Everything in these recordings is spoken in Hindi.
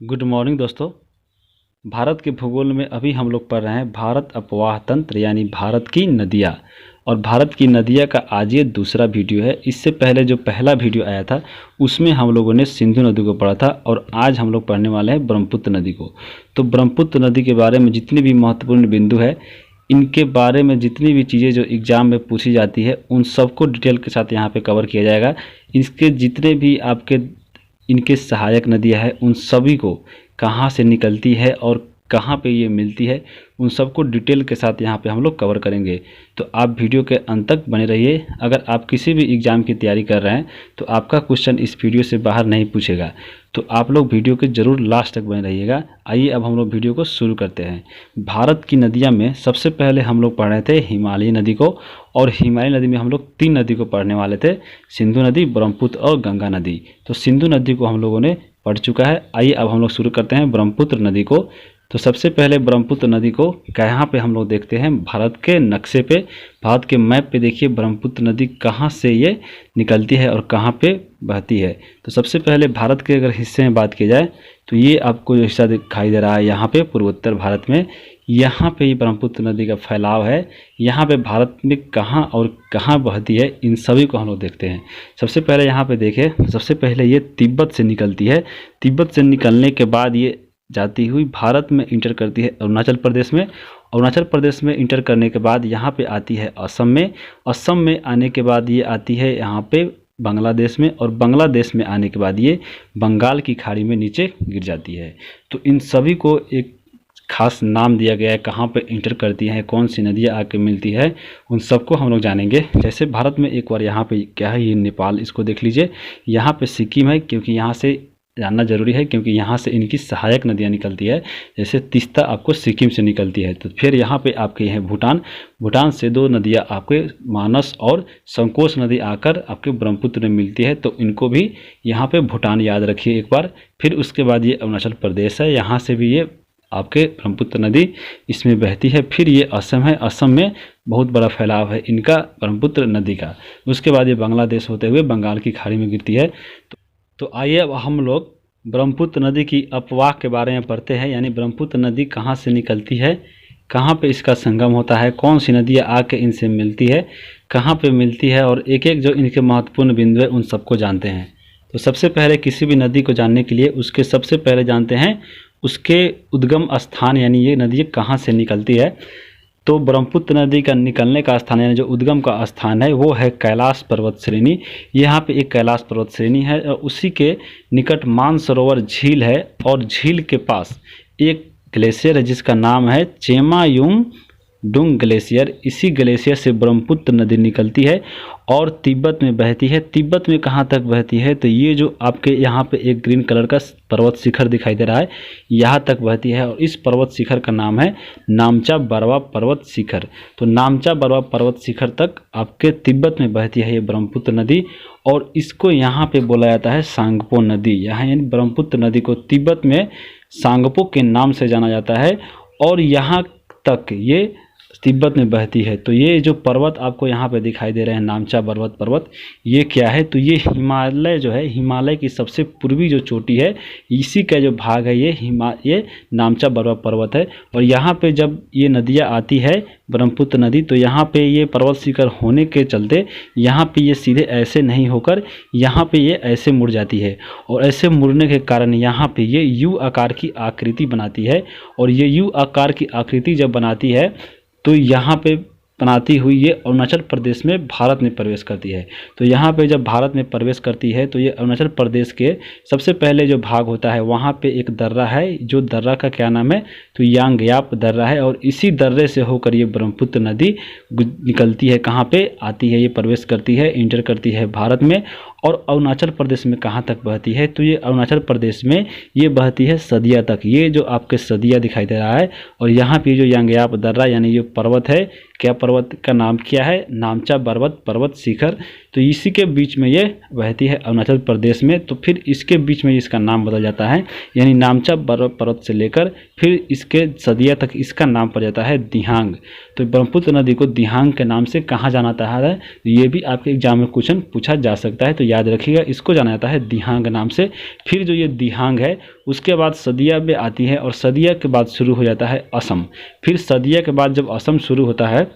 गुड मॉर्निंग दोस्तों। भारत के भूगोल में अभी हम लोग पढ़ रहे हैं भारत अपवाह तंत्र यानी भारत की नदियाँ। और भारत की नदियाँ का आज ये दूसरा वीडियो है। इससे पहले जो पहला वीडियो आया था उसमें हम लोगों ने सिंधु नदी को पढ़ा था और आज हम लोग पढ़ने वाले हैं ब्रह्मपुत्र नदी को। तो ब्रह्मपुत्र नदी के बारे में जितनी भी महत्वपूर्ण बिंदु है, इनके बारे में जितनी भी चीज़ें जो एग्ज़ाम में पूछी जाती है उन सबको डिटेल के साथ यहाँ पे कवर किया जाएगा। इसके जितने भी आपके इनके सहायक नदियाँ हैं उन सभी को कहाँ से निकलती है और कहाँ पे ये मिलती है उन सबको डिटेल के साथ यहाँ पे हम लोग कवर करेंगे। तो आप वीडियो के अंत तक बने रहिए। अगर आप किसी भी एग्ज़ाम की तैयारी कर रहे हैं तो आपका क्वेश्चन इस वीडियो से बाहर नहीं पूछेगा, तो आप लोग वीडियो के ज़रूर लास्ट तक बने रहिएगा। आइए अब हम लोग वीडियो को शुरू करते हैं। भारत की नदियाँ में सबसे पहले हम लोग पढ़ रहे थे हिमालयी नदी को, और हिमालयी नदी में हम लोग 3 नदी को पढ़ने वाले थे, सिंधु नदी, ब्रह्मपुत्र और गंगा नदी। तो सिंधु नदी को हम लोगों ने पढ़ चुका है। आइए अब हम लोग शुरू करते हैं ब्रह्मपुत्र नदी को। तो सबसे पहले ब्रह्मपुत्र नदी को कहाँ पे हम लोग देखते हैं, भारत के नक्शे पे, भारत के मैप पे देखिए ब्रह्मपुत्र नदी कहाँ से ये निकलती है और कहाँ पे बहती है। तो सबसे पहले भारत के अगर हिस्से में बात की जाए तो ये आपको जो हिस्सा दिखाई दे रहा है यहाँ पे पूर्वोत्तर भारत में, यहाँ पे ये ब्रह्मपुत्र नदी का फैलाव है। यहाँ पे भारत में कहाँ और कहाँ बहती है इन सभी को हम लोग देखते हैं। सबसे पहले यहाँ पे देखें, सबसे पहले ये तिब्बत से निकलती है। तिब्बत से निकलने के बाद ये जाती हुई भारत में इंटर करती है अरुणाचल प्रदेश में। अरुणाचल प्रदेश में इंटर करने के बाद यहाँ पे आती है असम में। असम में आने के बाद ये आती है यहाँ पे बांग्लादेश में, और बांग्लादेश में आने के बाद ये बंगाल की खाड़ी में नीचे गिर जाती है। तो इन सभी को एक खास नाम दिया गया है, कहाँ पे इंटर करती हैं, कौन सी नदियाँ आके मिलती है, उन सबको हम लोग जानेंगे। जैसे भारत में एक बार यहाँ पे क्या है, ये नेपाल, इसको देख लीजिए। यहाँ पे सिक्किम है, क्योंकि यहाँ से जानना जरूरी है क्योंकि यहाँ से इनकी सहायक नदियाँ निकलती है। जैसे तीस्ता आपको सिक्किम से निकलती है। तो फिर यहाँ पे आपके हैं भूटान। भूटान से 2 नदियाँ आपके मानस और संकोच नदी आकर आपके ब्रह्मपुत्र में मिलती है। तो इनको भी यहाँ पे भूटान याद रखिए एक बार। फिर उसके बाद ये अरुणाचल प्रदेश है, यहाँ से भी ये आपके ब्रह्मपुत्र नदी इसमें बहती है। फिर ये असम है, असम में बहुत बड़ा फैलाव है इनका ब्रह्मपुत्र नदी का। उसके बाद ये बांग्लादेश होते हुए बंगाल की खाड़ी में गिरती है। तो आइए अब हम लोग ब्रह्मपुत्र नदी की अपवाह के बारे में पढ़ते हैं, यानी ब्रह्मपुत्र नदी कहाँ से निकलती है, कहाँ पे इसका संगम होता है, कौन सी नदियाँ आके इनसे मिलती है, कहाँ पे मिलती है, और एक एक जो इनके महत्वपूर्ण बिंदु है उन सबको जानते हैं। तो सबसे पहले किसी भी नदी को जानने के लिए उसके सबसे पहले जानते हैं उसके उद्गम स्थान, यानी ये नदी कहाँ से निकलती है। तो ब्रह्मपुत्र नदी का निकलने का स्थान यानी जो उद्गम का स्थान है वो है कैलाश पर्वत श्रेणी। यहाँ पे एक कैलाश पर्वत श्रेणी है और उसी के निकट मानसरोवर झील है, और झील के पास एक ग्लेशियर है जिसका नाम है चेमायुंग डुंग ग्लेशियर। इसी ग्लेशियर से ब्रह्मपुत्र नदी निकलती है और तिब्बत में बहती है। तिब्बत में कहाँ तक बहती है, तो ये जो आपके यहाँ पे एक ग्रीन कलर का पर्वत शिखर दिखाई दे रहा है, यहाँ तक बहती है, और इस पर्वत शिखर का नाम है नामचा बरवा पर्वत शिखर। तो नामचा बरवा पर्वत शिखर तक आपके तिब्बत में बहती है ये ब्रह्मपुत्र नदी, और इसको यहाँ पे बोला जाता है सांगपो नदी। यहाँ यानी ब्रह्मपुत्र नदी को तिब्बत में सांगपो के नाम से जाना जाता है, और यहाँ तक ये तिब्बत में बहती है। तो ये जो पर्वत आपको यहाँ पे दिखाई दे रहे हैं नामचा बरवत पर्वत, ये क्या है, तो ये हिमालय जो है, हिमालय की सबसे पूर्वी जो चोटी है, इसी का जो भाग है ये नामचा बरवत पर्वत है। और यहाँ पे जब ये नदियाँ आती है ब्रह्मपुत्र नदी, तो यहाँ पे ये पर्वत शिखर होने के चलते यहाँ पे ये सीधे ऐसे नहीं होकर यहाँ पे ये ऐसे मुड़ जाती है, और ऐसे मुड़ने के कारण यहाँ पे ये यू आकार की आकृति बनाती है। और ये यू आकार की आकृति जब बनाती है तो यहाँ पे बनाती हुई ये अरुणाचल प्रदेश में भारत में प्रवेश करती है। तो यहाँ पे जब भारत में प्रवेश करती है तो ये अरुणाचल प्रदेश के सबसे पहले जो भाग होता है वहाँ पे एक दर्रा है, जो दर्रा का क्या नाम है, तो यांगयाप दर्रा है, और इसी दर्रे से होकर ये ब्रह्मपुत्र नदी निकलती है, कहाँ पे आती है, ये प्रवेश करती है, इंटर करती है भारत में। और अरुणाचल प्रदेश में कहाँ तक बहती है, तो ये अरुणाचल प्रदेश में ये बहती है सदिया तक। ये जो आपके सदिया दिखाई दे रहा है, और यहाँ पे जो यांगयाप दर्रा यानी ये पर्वत है, क्या पर्वत का नाम क्या है, नामचा बरवत पर्वत शिखर, तो इसी के बीच में ये बहती है अरुणाचल प्रदेश में। तो फिर इसके बीच में इसका नाम बदल जाता है, यानी नामचा बरवत पर्वत से लेकर फिर इसके सदिया तक इसका नाम पड़ जाता है दिहांग। तो ब्रह्मपुत्र नदी को दिहांग के नाम से कहाँ जाना जाता है, ये भी आपके एग्जाम में क्वेश्चन पूछा जा सकता है। तो याद रखिएगा, इसको जाना जाता है दिहांग नाम से। फिर जो ये दिहांग है उसके बाद सदिया में आती है और सदिया के बाद शुरू हो जाता है असम। फिर सदिया के बाद जब असम शुरू होता है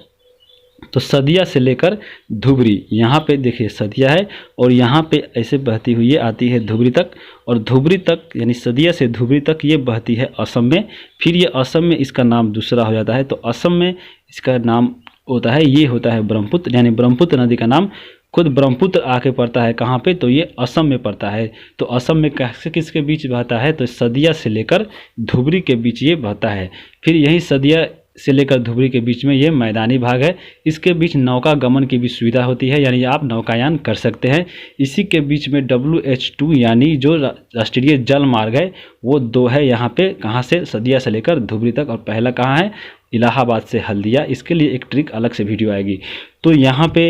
तो सदिया से लेकर धुबरी, यहाँ पे देखिए सदिया है और यहाँ पे ऐसे बहती हुई ये आती है धुबरी तक, और धुबरी तक यानी सदिया से धुबरी तक ये बहती है असम में। फिर ये असम में इसका नाम दूसरा हो जाता है, तो असम में इसका नाम होता है, ये होता है ब्रह्मपुत्र, यानी ब्रह्मपुत्र नदी का नाम खुद ब्रह्मपुत्र आके पड़ता है कहाँ पे, तो ये असम में पड़ता है। तो असम में कैसे किसके बीच बहता है, तो सदिया से लेकर धुबरी के बीच ये बहता है। फिर यही सदिया से लेकर धुबरी के बीच में ये मैदानी भाग है, इसके बीच नौका गमन की भी सुविधा होती है, यानी आप नौकायान कर सकते हैं। इसी के बीच में WH2 यानी जो राष्ट्रीय जल मार्ग है वो 2 है यहाँ पे, कहाँ से, सदिया से लेकर धुबरी तक, और पहला कहाँ है, इलाहाबाद से हल्दिया। इसके लिए एक ट्रिक अलग से वीडियो आएगी। तो यहाँ पे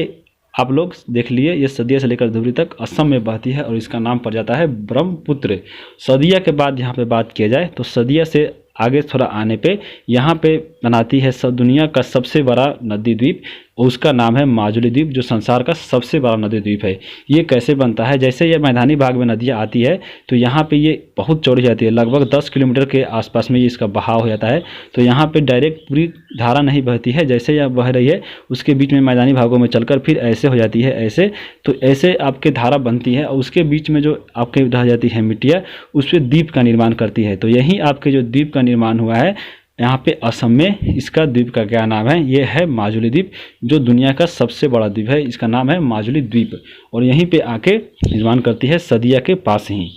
आप लोग देख लिए, ये सदिया से लेकर धुबरी तक असम में बहती है और इसका नाम पड़ जाता है ब्रह्मपुत्र। सदिया के बाद यहाँ पे बात किया जाए तो सदिया से आगे थोड़ा आने पे यहाँ पे बनाती है सब दुनिया का सबसे बड़ा नदी द्वीप, उसका नाम है माजुली द्वीप, जो संसार का सबसे बड़ा नदी द्वीप है। ये कैसे बनता है, जैसे ये मैदानी भाग में नदियाँ आती है तो यहाँ पे ये बहुत चौड़ी जाती है, लगभग 10 किलोमीटर के आसपास में ये इसका बहाव हो जाता है। तो यहाँ पे डायरेक्ट पूरी धारा नहीं बहती है, जैसे यह बह रही है उसके बीच में मैदानी भागों में चलकर फिर ऐसे हो जाती है, ऐसे, तो ऐसे आपके धारा बनती है और उसके बीच में जो आपके रह जाती है मिट्टियाँ, उस पर द्वीप का निर्माण करती है। तो यही आपके जो द्वीप का निर्माण हुआ है यहाँ पे असम में, इसका द्वीप का क्या नाम है, ये है माजुली द्वीप, जो दुनिया का सबसे बड़ा द्वीप है, इसका नाम है माजुली द्वीप, और यहीं पे आके निर्माण करती है सदिया के पास ही।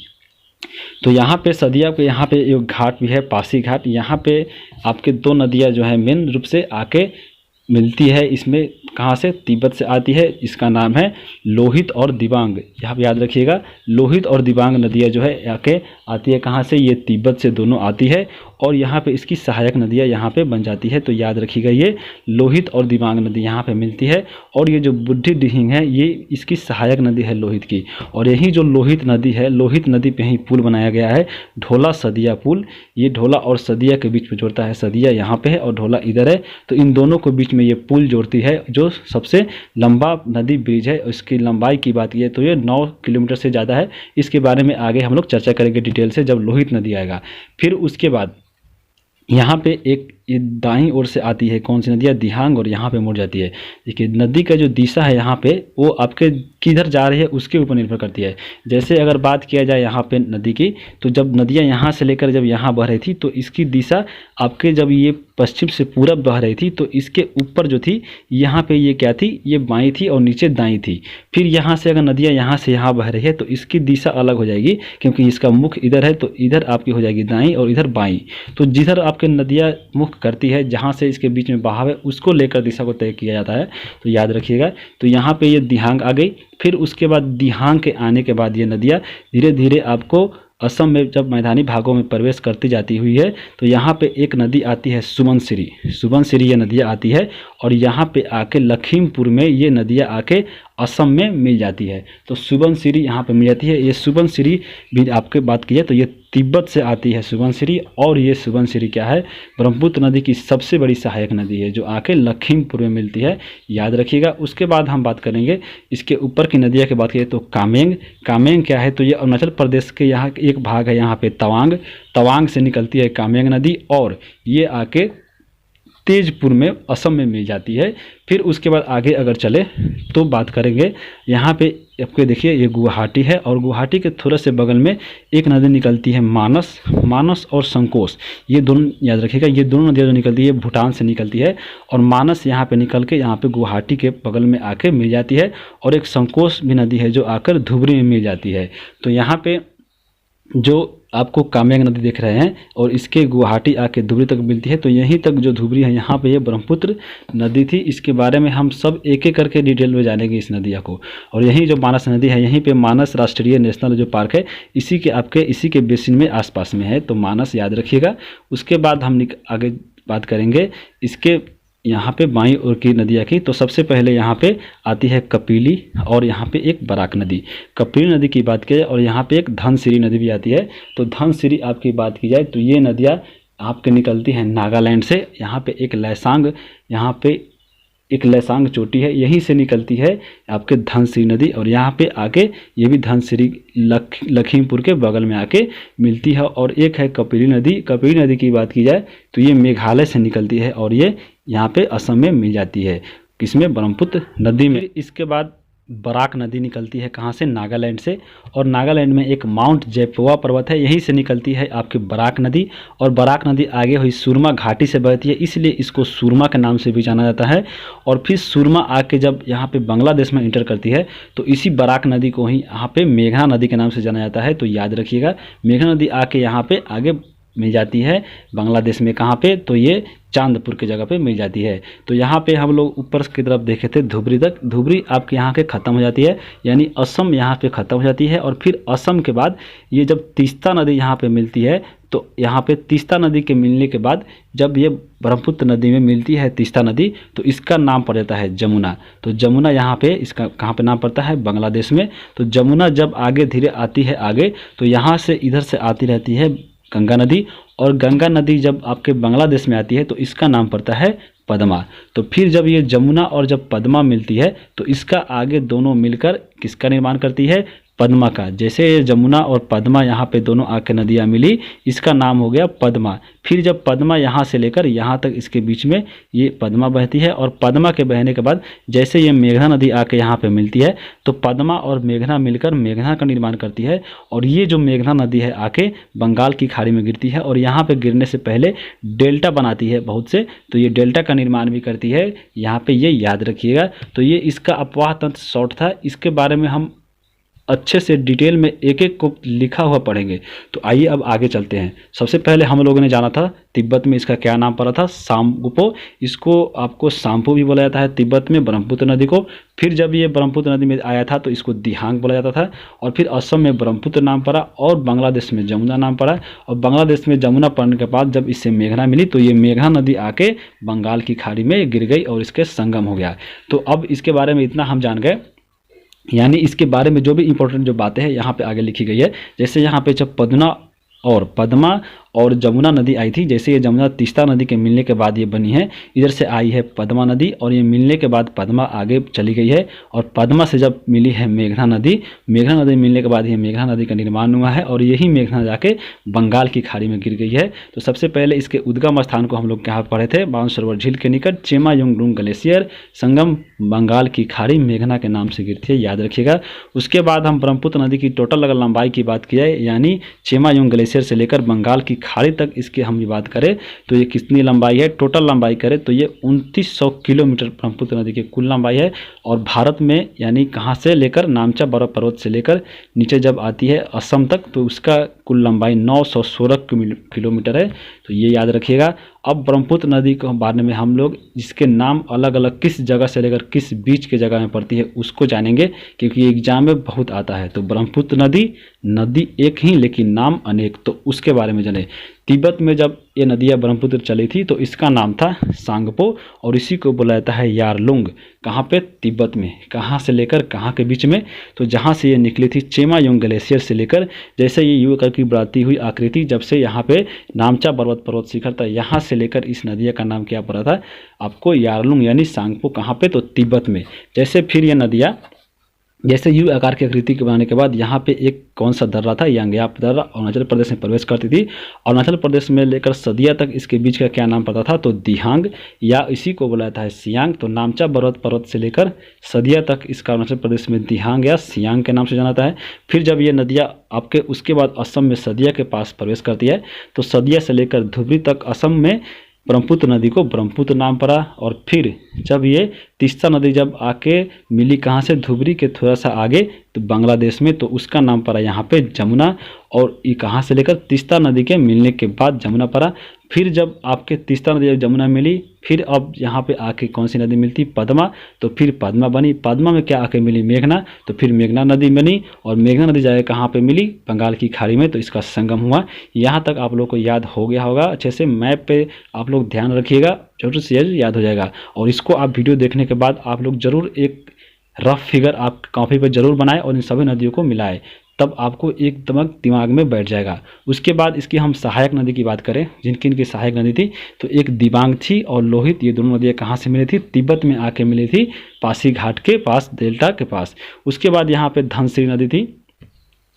तो यहाँ पे सदिया के यहाँ पे एक घाट भी है, पासी घाट, यहाँ पे आपके 2 नदियाँ जो है मेन रूप से आके मिलती है। इसमें कहाँ से, तिब्बत से आती है, इसका नाम है लोहित और दिबांग। यहाँ पे याद रखिएगा, लोहित और दिबांग नदियाँ जो है आके आती है कहाँ से, ये तिब्बत से दोनों आती है, और यहाँ पे इसकी सहायक नदियाँ यहाँ पे बन जाती है। तो याद रखिएगा, ये लोहित और दिबांग नदी यहाँ पे मिलती है, और ये जो बुढ़ी दिहिंग है ये इसकी सहायक नदी है लोहित की। और यही जो लोहित नदी है, लोहित नदी पे ही पुल बनाया गया है, ढोला सदिया पुल। ये ढोला और सदिया के बीच में जोड़ता है, सदिया यहाँ पे है और ढोला इधर है, तो इन दोनों के बीच में ये पुल जोड़ती है, जो सबसे लंबा नदी ब्रिज है। इसकी लंबाई की बात की तो ये 9 किलोमीटर से ज़्यादा है। इसके बारे में आगे हम लोग चर्चा करेंगे डिटेल से जब लोहित नदी आएगा। फिर उसके बाद यहाँ पे एक ये दाईं ओर से आती है कौन सी नदियाँ, दिहांग, और यहाँ पे मुड़ जाती है। देखिए नदी का जो दिशा है यहाँ पे वो आपके किधर जा रही है उसके ऊपर निर्भर करती है। जैसे अगर बात किया जाए यहाँ पे नदी की, तो जब नदियाँ यहाँ से लेकर जब यहाँ बह रही थी तो इसकी दिशा आपके जब ये पश्चिम से पूरब बह रही थी तो इसके ऊपर जो थी यहाँ पे ये क्या थी, ये बाईं थी और नीचे दाईं थी। फिर यहाँ से अगर नदियाँ यहाँ से यहाँ बह रही है तो इसकी दिशा अलग हो जाएगी, क्योंकि इसका मुख इधर है तो इधर आपकी हो जाएगी दाईं और इधर बाईं। तो जिधर आपके नदियाँ मुख करती है, जहाँ से इसके बीच में बहाव है, उसको लेकर दिशा को तय किया जाता है। तो याद रखिएगा, तो यहाँ पे ये दिहांग आ गई। फिर उसके बाद दिहांग के आने के बाद ये नदियाँ धीरे धीरे आपको असम में जब मैदानी भागों में प्रवेश करती जाती हुई है, तो यहाँ पे एक नदी आती है सुबनसिरी। सुबनसिरी ये नदियाँ आती है और यहाँ पे आके लखीमपुर में ये नदियाँ आके असम में मिल जाती है। तो सुबनसिरी यहाँ पे मिल जाती है। ये सुबनसिरी भी आपके बात की है तो ये तिब्बत से आती है सुबनसिरी, और ये सुबनसिरी क्या है, ब्रह्मपुत्र नदी की सबसे बड़ी सहायक नदी है जो आके लखीमपुर में मिलती है, याद रखिएगा। उसके बाद हम बात करेंगे इसके ऊपर की नदियाँ की बात करें तो कामेंग। कामेंग क्या है, तो ये अरुणाचल प्रदेश के यहाँ एक भाग है, यहाँ पे तवांग, तवांग से निकलती है कामेंग नदी और ये आके तेजपुर में असम में मिल जाती है। फिर उसके बाद आगे अगर चले तो बात करेंगे यहाँ पे आपके देखिए ये गुवाहाटी है और गुवाहाटी के थोड़ा से बगल में एक नदी निकलती है मानस। मानस और संकोश ये दोनों याद रखिएगा, ये दोनों नदियाँ जो निकलती है भूटान से निकलती है और मानस यहाँ पे निकल के यहाँ पे गुवाहाटी के बगल में आके मिल जाती है। और एक संकोश भी नदी है जो आकर धुबरी में मिल जाती है। तो यहाँ पे जो आपको कामेंग नदी देख रहे हैं और इसके गुवाहाटी आके धुबरी तक मिलती है। तो यहीं तक जो धुबरी है यहाँ पे ये ब्रह्मपुत्र नदी थी। इसके बारे में हम सब एक एक करके डिटेल में जानेंगे इस नदिया को। और यहीं जो मानस नदी है यहीं पे मानस राष्ट्रीय नेशनल जो पार्क है इसी के बेसिन में आसपास में है, तो मानस याद रखिएगा। उसके बाद हम आगे बात करेंगे इसके यहाँ पे बाईं ओर की नदियाँ की। तो सबसे पहले यहाँ पे आती है कपिली और यहाँ पे एक बराक नदी। कपिली नदी की बात की जाए और यहाँ पे एक धनसिरी नदी भी आती है। तो धनसिरी आपकी बात की जाए तो ये नदियाँ आपके निकलती हैं नागालैंड से। यहाँ पे एक लैसांग यहाँ पे एक लैसांग चोटी है, यहीं से निकलती है आपके धनसिरी नदी और यहाँ पे आके ये भी धनसिरी लखीमपुर के बगल में आके मिलती है। और एक है कपिली नदी। कपिली नदी की बात की जाए तो ये मेघालय से निकलती है और ये यहाँ पे असम में मिल जाती है, किसमें, ब्रह्मपुत्र नदी में। इसके बाद बराक नदी निकलती है, कहाँ से, नागालैंड से। और नागालैंड में एक माउंट जैपुआ पर्वत है, यहीं से निकलती है आपकी बराक नदी। और बराक नदी आगे हुई सुरमा घाटी से बहती है, इसलिए इसको सुरमा के नाम से भी जाना जाता है। और फिर सुरमा आके जब यहाँ पे बांग्लादेश में इंटर करती है तो इसी बराक नदी को ही यहाँ पे मेघना नदी के नाम से जाना जाता है। तो याद रखिएगा, मेघना नदी आके यहाँ पे आगे मिल जाती है बांग्लादेश में, कहाँ पे, तो ये चांदपुर की जगह पे मिल जाती है। तो यहाँ पे हम लोग ऊपर की तरफ देखे थे धुबरी तक, धुबरी आपके यहाँ के ख़त्म हो जाती है, यानी असम यहाँ पे ख़त्म हो जाती है। और फिर असम के बाद ये जब तीस्ता नदी यहाँ पे मिलती है तो यहाँ पे तीस्ता नदी के मिलने के बाद जब ये ब्रह्मपुत्र नदी में मिलती है तीस्ता नदी तो इसका नाम पड़ जाता है जमुना। तो जमुना यहाँ पे इसका कहाँ पे नाम पड़ता है, बांग्लादेश में। तो जमुना जब आगे धीरे आती है आगे तो यहाँ से इधर से आती रहती है गंगा नदी, और गंगा नदी जब आपके बांग्लादेश में आती है तो इसका नाम पड़ता है पद्मा। तो फिर जब ये जमुना और जब पद्मा मिलती है तो इसका आगे दोनों मिलकर किसका निर्माण करती है, पद्मा का। जैसे ये जमुना और पद्मा यहाँ पे दोनों आके नदियाँ मिली, इसका नाम हो गया पद्मा। फिर जब पद्मा यहाँ से लेकर यहाँ तक इसके बीच में ये पद्मा बहती है, और पद्मा के बहने के बाद जैसे ये मेघना नदी आके यहाँ पे मिलती है तो पद्मा और मेघना मिलकर मेघना का निर्माण करती है। और ये जो मेघना नदी है आके बंगाल की खाड़ी में गिरती है और यहाँ पे गिरने से पहले डेल्टा बनाती है बहुत से, तो ये डेल्टा का निर्माण भी करती है, यहाँ पे ये याद रखिएगा। तो ये इसका अपवाह तंत्र शॉर्ट था, इसके बारे में हम अच्छे से डिटेल में एक एक को लिखा हुआ पढ़ेंगे। तो आइए अब आगे चलते हैं। सबसे पहले हम लोगों ने जाना था तिब्बत में इसका क्या नाम पड़ा था, सामगुपो। इसको आपको साम्पू भी बोला जाता है तिब्बत में, ब्रह्मपुत्र नदी को। फिर जब ये ब्रह्मपुत्र नदी में आया था तो इसको दिहांग बोला जाता था, और फिर असम में ब्रह्मपुत्र नाम पड़ा और बांग्लादेश में जमुना नाम पड़ा। और बांग्लादेश में जमुना पड़ने के बाद जब इससे मेघना मिली तो ये मेघना नदी आके बंगाल की खाड़ी में गिर गई और इसके संगम हो गया। तो अब इसके बारे में इतना हम जान गए, यानी इसके बारे में जो भी इंपॉर्टेंट जो बातें हैं यहाँ पे आगे लिखी गई है। जैसे यहाँ पे जब पद्मा और जमुना नदी आई थी, जैसे ये जमुना तीस्ता नदी के मिलने के बाद ये बनी है, इधर से आई है पद्मा नदी और ये मिलने के बाद पद्मा आगे चली गई है। और पद्मा से जब मिली है मेघना नदी, मेघना नदी मिलने के बाद ये मेघना नदी का निर्माण हुआ है और यही मेघना जाके बंगाल की खाड़ी में गिर गई है। तो सबसे पहले इसके उद्गम स्थान को हम लोग यहाँ पढ़े थे, बाणसरोवर झील के निकट चेमायोंगडुंग ग्लेशियर, संगम बंगाल की खाड़ी मेघना के नाम से गिरती है, याद रखिएगा। उसके बाद हम ब्रह्मपुत्र नदी की टोटल अगर लंबाई की बात की जाए, यानी चेमायोंग ग्लेशियर से लेकर बंगाल की खाड़ी तक इसकी हम बात करें तो ये कितनी लंबाई है, टोटल लंबाई करें तो ये 2900 किलोमीटर ब्रह्मपुत्र नदी की कुल लंबाई है। और भारत में यानी कहाँ से लेकर नामचा बर्फ पर्वत से लेकर नीचे जब आती है असम तक तो उसका कुल लंबाई 916 किलोमीटर है, तो ये याद रखिएगा। अब ब्रह्मपुत्र नदी के बारे में हम लोग जिसके नाम अलग अलग किस जगह से लेकर किस बीच के जगह में पड़ती है उसको जानेंगे, क्योंकि एग्जाम में बहुत आता है। तो ब्रह्मपुत्र नदी एक ही लेकिन नाम अनेक, तो उसके बारे में जाने। तिब्बत में जब ये नदियाँ ब्रह्मपुत्र चली थी तो इसका नाम था सांगपो और इसी को बोला जाता है यारलुंग। कहाँ पे, तिब्बत में। कहाँ से लेकर कहाँ के बीच में, तो जहाँ से ये निकली थी चेमायोंग ग्लेशियर से लेकर, जैसे ये यू आकार की बढ़ती हुई आकृति जब से यहाँ पे नामचा पर्वत शिखर था, यहाँ से लेकर इस नदिया का नाम क्या पड़ा था आपको, यारलुंग यानी सांगपो। कहाँ पे, तो तिब्बत में। जैसे फिर ये नदियाँ जैसे यू आकार की आकृति के बनाने के बाद यहाँ पे एक कौन सा दर्रा था, यांग्याप दर्रा, अरुणाचल प्रदेश में प्रवेश करती थी। अरुणाचल प्रदेश में लेकर सदिया तक इसके बीच का क्या नाम पता था, तो दिहांग या इसी को बोला जाता है सियांग। तो नामचा पर्वत से लेकर सदिया तक इसका अरुणाचल प्रदेश में दिहांग या सियांग के नाम से जाना जाता है। फिर जब ये नदियाँ आपके उसके बाद असम में सदिया के पास प्रवेश करती है तो सदिया से लेकर धुबरी तक असम में ब्रह्मपुत्र नदी को ब्रह्मपुत्र नाम पड़ा। और फिर जब ये तीस्ता नदी जब आके मिली कहाँ से, धुबरी के थोड़ा सा आगे तो बांग्लादेश में, तो उसका नाम पड़ा यहाँ पे जमुना। और ये कहाँ से लेकर तीस्ता नदी के मिलने के बाद जमुना पड़ा। फिर जब आपके तीस्ता नदी जब जमुना मिली, फिर अब यहाँ पे आके कौन सी नदी मिलती, पद्मा। तो फिर पद्मा बनी, पद्मा में क्या आके मिली, मेघना। तो फिर मेघना नदी बनी और मेघना नदी जाके कहाँ पे मिली, बंगाल की खाड़ी में, तो इसका संगम हुआ। यहाँ तक आप लोग को याद हो गया होगा अच्छे से। मैप पे आप लोग ध्यान रखिएगा, जरूर से याद हो जाएगा। और इसको आप वीडियो देखने के बाद आप लोग जरूर एक रफ फिगर आप कॉपी पर जरूर बनाएं और इन सभी नदियों को मिलाएं, तब आपको एकदम दिमाग में बैठ जाएगा। उसके बाद इसकी हम सहायक नदी की बात करें, जिनकी इनकी सहायक नदी थी, तो एक दिबांग थी और लोहित, ये दोनों नदियाँ कहाँ से मिली थी? तिब्बत में आके मिली थी, पासी घाट के पास, डेल्टा के पास। उसके बाद यहाँ पे धनसिरी नदी थी,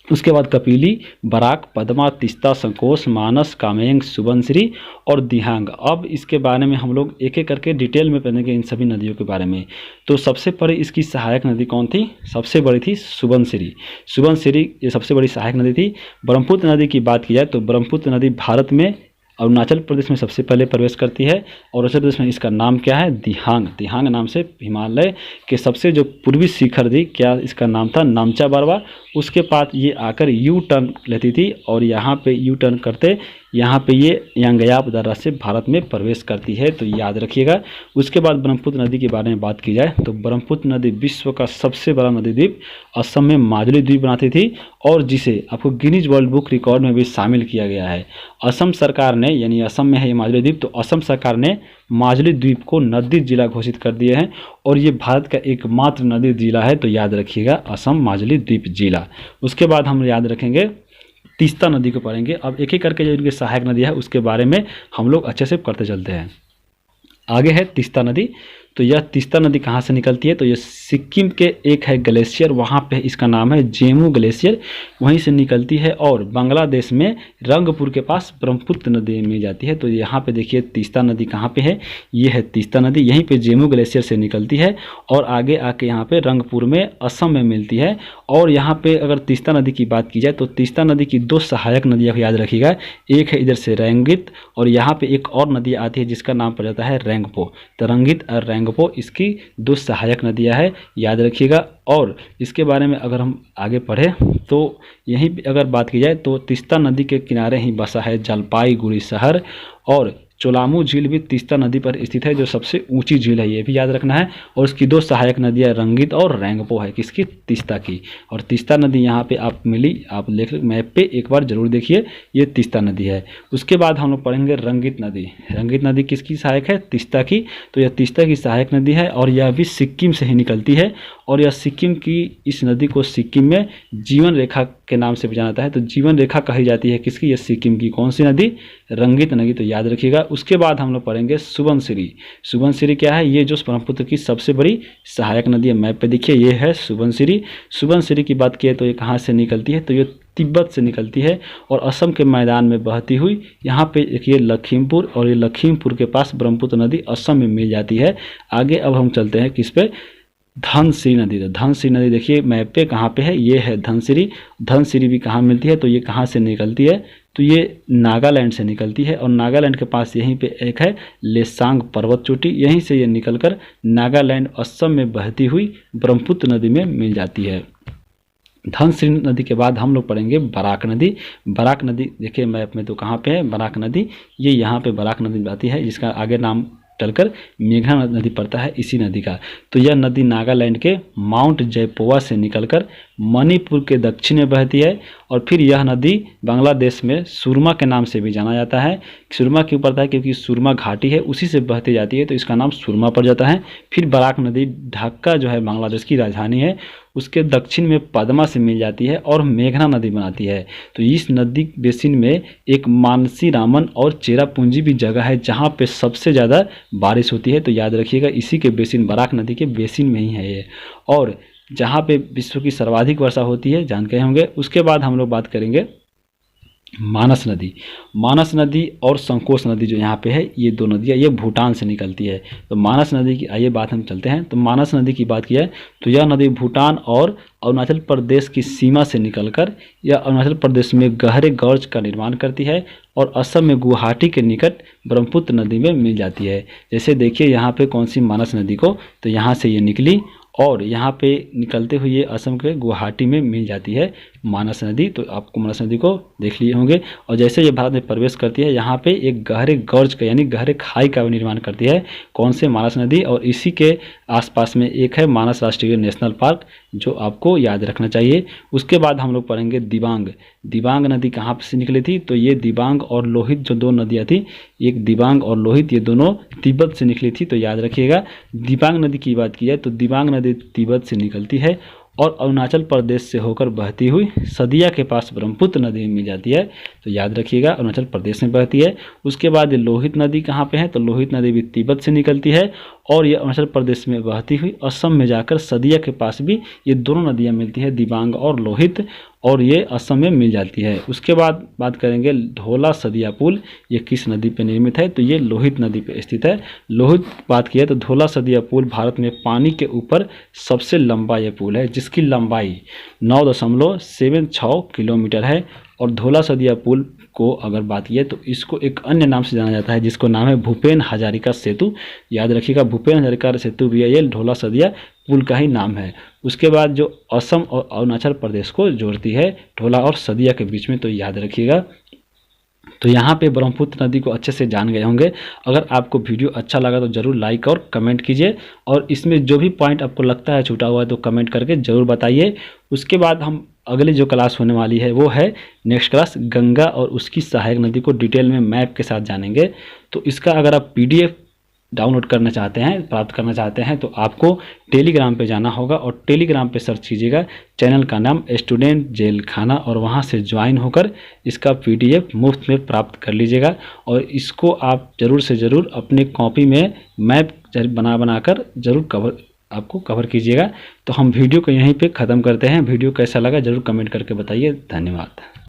उसके बाद कपिली, बराक, पद्मा, तिस्ता, संकोश, मानस, कामेंग, सुबनसिरी और दिहांग। अब इसके बारे में हम लोग एक एक करके डिटेल में पढ़ेंगे इन सभी नदियों के बारे में। तो सबसे पहले इसकी सहायक नदी कौन थी? सबसे बड़ी थी सुबनसिरी। सुबनसिरी ये सबसे बड़ी सहायक नदी थी। ब्रह्मपुत्र नदी की बात की जाए तो ब्रह्मपुत्र नदी भारत में अरुणाचल प्रदेश में सबसे पहले प्रवेश करती है, और अरुणाचल प्रदेश में इसका नाम क्या है? दिहांग। दिहांग नाम से हिमालय के सबसे जो पूर्वी शिखर थी, क्या इसका नाम था? नामचा बारवा। उसके बाद ये आकर यू टर्न लेती थी और यहाँ पे यू टर्न करते यहाँ पे ये यांगयाप दर्रा से भारत में प्रवेश करती है, तो याद रखिएगा। उसके बाद ब्रह्मपुत्र नदी के बारे में बात की जाए तो ब्रह्मपुत्र नदी विश्व का सबसे बड़ा नदी द्वीप असम में माजुली द्वीप बनाती थी, और जिसे आपको गिनीज वर्ल्ड बुक रिकॉर्ड में भी शामिल किया गया है। असम सरकार ने, यानी असम में है ये माजुली द्वीप, तो असम सरकार ने माजुली द्वीप को नदी जिला घोषित कर दिए हैं, और ये भारत का एकमात्र नदी जिला है, तो याद रखिएगा असम माजुली द्वीप जिला। उसके बाद हम याद रखेंगे तीस्ता नदी को पढ़ेंगे। अब एक एक करके जो इनकी सहायक नदी है उसके बारे में हम लोग अच्छे से करते चलते हैं। आगे है तीस्ता नदी। तो यह तीस्ता नदी कहाँ से निकलती है? तो यह सिक्किम के एक है ग्लेशियर, वहाँ पे इसका नाम है जेमू ग्लेशियर, वहीं से निकलती है और बांग्लादेश में रंगपुर के पास ब्रह्मपुत्र नदी में जाती है। तो यहाँ पे देखिए तीस्ता नदी कहाँ पे है? ये है तीस्ता नदी, यहीं पे जेमू ग्लेशियर से निकलती है और आगे आके यहाँ पे रंगपुर में असम में मिलती है। और यहाँ पे अगर तीस्ता नदी की बात की जाए तो तीस्ता नदी की दो सहायक नदियाँ याद रखिएगा, एक है इधर से रंगित, और यहाँ पे एक और नदी आती है जिसका नाम पड़ जाता है रंगपो। तो रंगित और रंगपो इसकी दो सहायक नदियाँ है, याद रखिएगा। और इसके बारे में अगर हम आगे पढ़ें तो यहीं अगर बात की जाए तो तीस्ता नदी के किनारे ही बसा है जलपाईगुड़ी शहर, और चोलामू झील भी तीस्ता नदी पर स्थित है, जो सबसे ऊंची झील है, ये भी याद रखना है। और इसकी दो सहायक नदियाँ रंगित और रंगपो है, किसकी? तीस्ता की। और तीस्ता नदी यहाँ पे आप मिली, आप लिख मैप पे एक बार जरूर देखिए, ये तीस्ता नदी है। उसके बाद हम लोग पढ़ेंगे रंगित नदी। रंगित नदी किसकी सहायक है? तीस्ता की। तो यह तीस्ता की सहायक नदी है और यह भी सिक्किम से ही निकलती है, और यह सिक्किम की, इस नदी को सिक्किम में जीवन रेखा के नाम से भी जाना जाता है। तो जीवन रेखा कही जाती है किसकी? यह सिक्किम की। कौन सी नदी? रंगित नदी, तो याद रखिएगा। उसके बाद हम लोग पढ़ेंगे सुबनसिरी। सुबनसिरी क्या है? ये जो ब्रह्मपुत्र की सबसे बड़ी सहायक नदी है, मैप पे देखिए ये है सुबनसिरी। सुबनसिरी की बात की तो ये कहाँ से निकलती है? तो ये तिब्बत से निकलती है और असम के मैदान में बहती हुई यहाँ पे देखिए लखीमपुर, और ये लखीमपुर के पास ब्रह्मपुत्र नदी असम में मिल जाती है। आगे अब हम चलते हैं किस पे? धनसिरी नदी। तो धनसिरी नदी देखिए मैप पे कहाँ पे है? ये है धनसिरी। धनसिरी भी कहाँ मिलती है? तो ये कहाँ से निकलती है? तो ये नागालैंड से निकलती है, और नागालैंड के पास यहीं पे एक है लेसांग पर्वत चोटी, यहीं से ये निकलकर नागालैंड असम में बहती हुई ब्रह्मपुत्र नदी में मिल जाती है। धनसिरी नदी के बाद हम लोग पढ़ेंगे बराक नदी। बराक नदी देखिए मैप में तो कहाँ पे है बराक नदी? ये यहाँ पे बराक नदी आती है, जिसका आगे नाम चलकर मेघना नदी पड़ता है इसी नदी का। तो यह नदी नागालैंड के माउंट जयपोवा से निकलकर मणिपुर के दक्षिण में बहती है, और फिर यह नदी बांग्लादेश में सुरमा के नाम से भी जाना जाता है। सुरमा क्यों पड़ता है? क्योंकि सुरमा घाटी है, उसी से बहती जाती है, तो इसका नाम सुरमा पड़ जाता है। फिर बराक नदी ढाका जो है बांग्लादेश की राजधानी है, उसके दक्षिण में पद्मा से मिल जाती है और मेघना नदी बनाती है। तो इस नदी बेसिन में एक मानसी रामन और चेरापूंजी भी जगह है जहाँ पे सबसे ज़्यादा बारिश होती है, तो याद रखिएगा इसी के बेसिन, बराक नदी के बेसिन में ही है ये, और जहाँ पे विश्व की सर्वाधिक वर्षा होती है, जानते होंगे। उसके बाद हम लोग बात करेंगे मानस नदी। मानस नदी और संकोश नदी जो यहाँ पे है, ये दो नदियाँ ये भूटान से निकलती है। तो मानस नदी की आइए बात हम चलते हैं। तो मानस नदी की बात की है तो यह नदी भूटान और अरुणाचल प्रदेश की सीमा से निकलकर यह अरुणाचल प्रदेश में गहरे गौर्ज का निर्माण करती है और असम में गुवाहाटी के निकट ब्रह्मपुत्र नदी में मिल जाती है। जैसे देखिए यहाँ पे कौन सी मानस नदी को, तो यहाँ से ये निकली और यहाँ पे निकलते हुए असम के गुवाहाटी में मिल जाती है मानस नदी। तो आपको मानस नदी को देख लिए होंगे, और जैसे ये भारत में प्रवेश करती है यहाँ पे एक गहरे गौर्ज का यानी गहरे खाई का निर्माण करती है। कौन से? मानस नदी। और इसी के आसपास में एक है मानस राष्ट्रीय नेशनल पार्क, जो आपको याद रखना चाहिए। उसके बाद हम लोग पढ़ेंगे दिबांग। दिबांग नदी कहाँ से निकली थी? तो ये दिबांग और लोहित जो दो नदियाँ थी, एक दिबांग और लोहित, ये दोनों तिब्बत से निकली थी, तो याद रखिएगा। दिबांग नदी की बात की जाए तो दिबांग नदी तिब्बत से निकलती है और अरुणाचल प्रदेश से होकर बहती हुई सदिया के पास ब्रह्मपुत्र नदी में मिल जाती है। तो याद रखिएगा अरुणाचल प्रदेश में बहती है। उसके बाद ये लोहित नदी कहाँ पे है, तो लोहित नदी भी तिब्बत से निकलती है और ये अरुणाचल प्रदेश में बहती हुई असम में जाकर सदिया के पास भी ये दोनों नदियाँ मिलती है, दिबांग और लोहित, और ये असम में मिल जाती है। उसके बाद बात करेंगे ढोला सदिया पुल, ये किस नदी पे निर्मित है, तो ये लोहित नदी पे स्थित है। लोहित बात की है तो ढोला सदिया पुल भारत में पानी के ऊपर सबसे लंबा ये पुल है, जिसकी लंबाई 9.76 किलोमीटर है। और ढोला सदिया पुल को अगर बात की तो इसको एक अन्य नाम से जाना जाता है, जिसको नाम है भूपेन हजारिका सेतु। याद रखिएगा भूपेन हजारिका सेतु भी है, ये ढोला सदिया पुल का ही नाम है। उसके बाद जो असम और अरुणाचल प्रदेश को जोड़ती है ढोला और सदिया के बीच में, तो याद रखिएगा। तो यहाँ पे ब्रह्मपुत्र नदी को अच्छे से जान गए होंगे। अगर आपको वीडियो अच्छा लगा तो ज़रूर लाइक और कमेंट कीजिए, और इसमें जो भी पॉइंट आपको लगता है छूटा हुआ है तो कमेंट करके ज़रूर बताइए। उसके बाद हम अगली जो क्लास होने वाली है वो है नेक्स्ट क्लास गंगा और उसकी सहायक नदी को डिटेल में मैप के साथ जानेंगे। तो इसका अगर आप PDF डाउनलोड करना चाहते हैं, प्राप्त करना चाहते हैं, तो आपको टेलीग्राम पे जाना होगा और टेलीग्राम पे सर्च कीजिएगा चैनल का नाम स्टूडेंट जेल खाना, और वहां से ज्वाइन होकर इसका PDF मुफ्त में प्राप्त कर लीजिएगा। और इसको आप ज़रूर से ज़रूर अपने कॉपी में मैप बनाकर ज़रूर आपको कवर कीजिएगा। तो हम वीडियो को यहीं पे ख़त्म करते हैं। वीडियो कैसा लगा ज़रूर कमेंट करके बताइए। धन्यवाद।